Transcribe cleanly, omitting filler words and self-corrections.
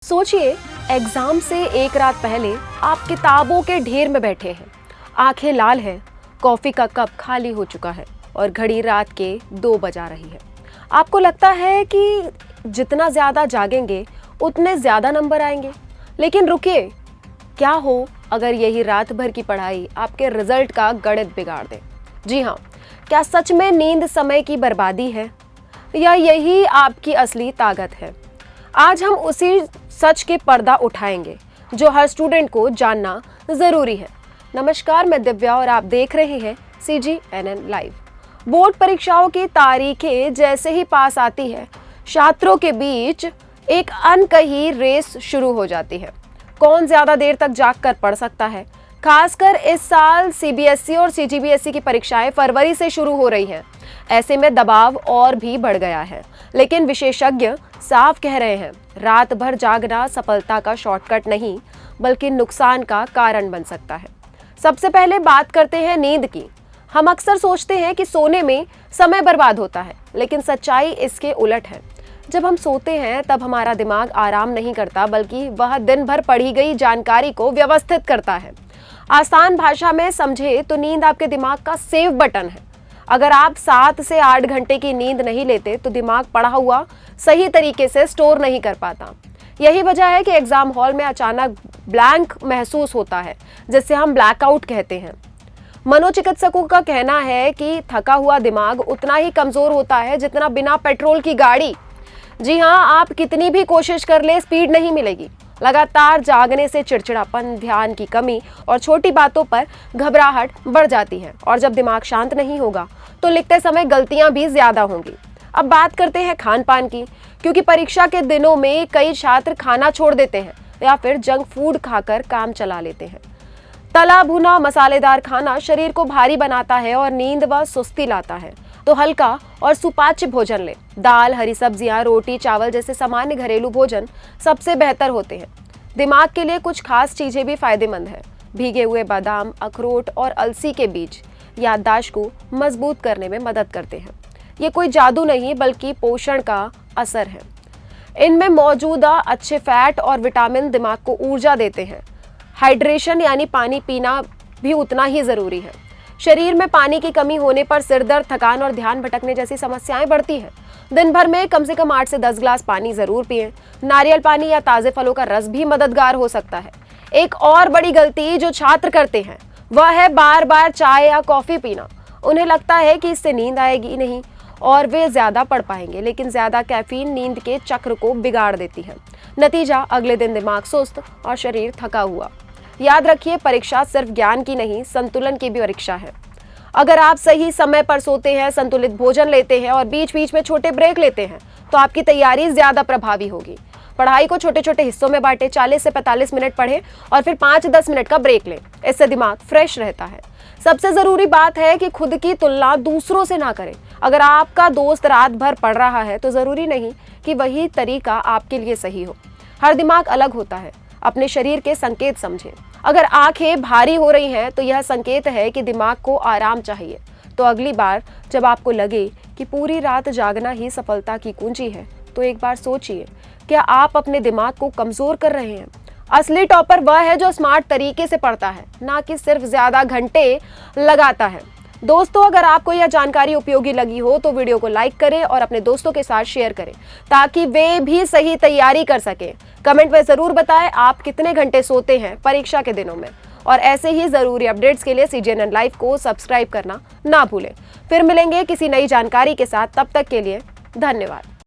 सोचिए, एग्जाम से एक रात पहले आप किताबों के ढेर में बैठे हैं, आंखें लाल हैं, कॉफी का कप खाली हो चुका है और घड़ी रात के 2 बजा रही है। आपको लगता है कि जितना ज़्यादा जागेंगे उतने ज़्यादा नंबर आएंगे। लेकिन रुकिए, क्या हो अगर यही रात भर की पढ़ाई आपके रिजल्ट का गणित बिगाड़ दे? जी हाँ, क्या सच में नींद समय की बर्बादी है या यही आपकी असली ताकत है? आज हम उसी सच के पर्दा उठाएंगे जो हर स्टूडेंट को जानना जरूरी है। नमस्कार, मैं दिव्या और आप देख रहे हैं CGNN लाइव। बोर्ड परीक्षाओं की तारीखें जैसे ही पास आती है, छात्रों के बीच एक अनकही रेस शुरू हो जाती है। कौन ज्यादा देर तक जाग कर पढ़ सकता है? खासकर इस साल CBSE और CGBSE की परीक्षाएं फरवरी से शुरू हो रही हैं। ऐसे में दबाव और भी बढ़ गया है। लेकिन विशेषज्ञ साफ कह रहे हैं, रात भर जागना सफलता का शॉर्टकट नहीं बल्कि नुकसान का कारण बन सकता है। सबसे पहले बात करते हैं नींद की। हम अक्सर सोचते हैं कि सोने में समय बर्बाद होता है, लेकिन सच्चाई इसके उलट है। जब हम सोते हैं तब हमारा दिमाग आराम नहीं करता बल्कि वह दिन भर पढ़ी गई जानकारी को व्यवस्थित करता है। आसान भाषा में समझे तो नींद आपके दिमाग का सेव बटन है। अगर आप 7 से 8 घंटे की नींद नहीं लेते तो दिमाग पढ़ा हुआ सही तरीके से स्टोर नहीं कर पाता। यही वजह है कि एग्जाम हॉल में अचानक ब्लैंक महसूस होता है, जिससे हम ब्लैकआउट कहते हैं। मनोचिकित्सकों का कहना है कि थका हुआ दिमाग उतना ही कमजोर होता है जितना बिना पेट्रोल की गाड़ी। जी हाँ, आप कितनी भी कोशिश कर ले, स्पीड नहीं मिलेगी। लगातार जागने से चिड़चिड़ापन, ध्यान की कमी और छोटी बातों पर घबराहट बढ़ जाती है। और जब दिमाग शांत नहीं होगा तो लिखते समय गलतियां भी ज्यादा होंगी। अब बात करते हैं खान पान की, क्योंकि परीक्षा के दिनों में कई छात्र खाना छोड़ देते हैं या फिर जंक फूड खाकर काम चला लेते हैं। तला भुना मसालेदार खाना शरीर को भारी बनाता है और नींद व सुस्ती लाता है। तो हल्का और सुपाच्य भोजन लें। दाल, हरी सब्जियां, रोटी, चावल जैसे सामान्य घरेलू भोजन सबसे बेहतर होते हैं। दिमाग के लिए कुछ खास चीजें भी फायदेमंद है। भीगे हुए बादाम, अखरोट और अलसी के बीज याददाश्त को मजबूत करने में मदद करते हैं। ये कोई जादू नहीं बल्कि पोषण का असर है। इनमें मौजूदा अच्छे फैट और विटामिन दिमाग को ऊर्जा देते हैं। हाइड्रेशन यानी पानी पीना भी उतना ही जरूरी है। शरीर में पानी की कमी होने पर सिर दर्द, थकान और ध्यान भटकने जैसी समस्याएं बढ़ती हैं। दिन भर में कम से कम 8 से 10 ग्लास पानी जरूर पिएं। नारियल पानी या ताजे फलों का रस भी मददगार हो सकता है। एक और बड़ी गलती जो छात्र करते हैं वह है बार बार चाय या कॉफी पीना। उन्हें लगता है कि इससे नींद आएगी नहीं और वे ज्यादा पढ़ पाएंगे, लेकिन ज्यादा कैफीन नींद के चक्र को बिगाड़ देती है। नतीजा, अगले दिन दिमाग सुस्त और शरीर थका हुआ। याद रखिए, परीक्षा सिर्फ ज्ञान की नहीं, संतुलन की भी परीक्षा है। अगर आप सही समय पर सोते हैं, संतुलित भोजन लेते हैं और बीच बीच में छोटे ब्रेक लेते हैं तो आपकी तैयारी ज्यादा प्रभावी होगी। पढ़ाई को छोटे छोटे हिस्सों में बांटें, 40 से 45 मिनट पढ़ें और फिर 5-10 मिनट का ब्रेक लें। इससे दिमाग फ्रेश रहता है। सबसे जरूरी बात है कि खुद की तुलना दूसरों से ना करें। अगर आपका दोस्त रात भर पढ़ रहा है तो जरूरी नहीं कि वही तरीका आपके लिए सही हो। हर दिमाग अलग होता है। अपने शरीर के संकेत समझें। अगर आंखें भारी हो रही हैं तो यह संकेत है कि दिमाग को आराम चाहिए। तो अगली बार जब आपको लगे कि पूरी रात जागना ही सफलता की कुंजी है तो एक बार सोचिए, क्या आप अपने दिमाग को कमजोर कर रहे हैं? असली टॉपर वह है जो स्मार्ट तरीके से पढ़ता है, ना कि सिर्फ ज्यादा घंटे लगाता है। दोस्तों, अगर आपको यह जानकारी उपयोगी लगी हो तो वीडियो को लाइक करें और अपने दोस्तों के साथ शेयर करें ताकि वे भी सही तैयारी कर सकें। कमेंट में जरूर बताएं आप कितने घंटे सोते हैं परीक्षा के दिनों में। और ऐसे ही जरूरी अपडेट्स के लिए CGNN लाइव को सब्सक्राइब करना ना भूलें। फिर मिलेंगे किसी नई जानकारी के साथ, तब तक के लिए धन्यवाद।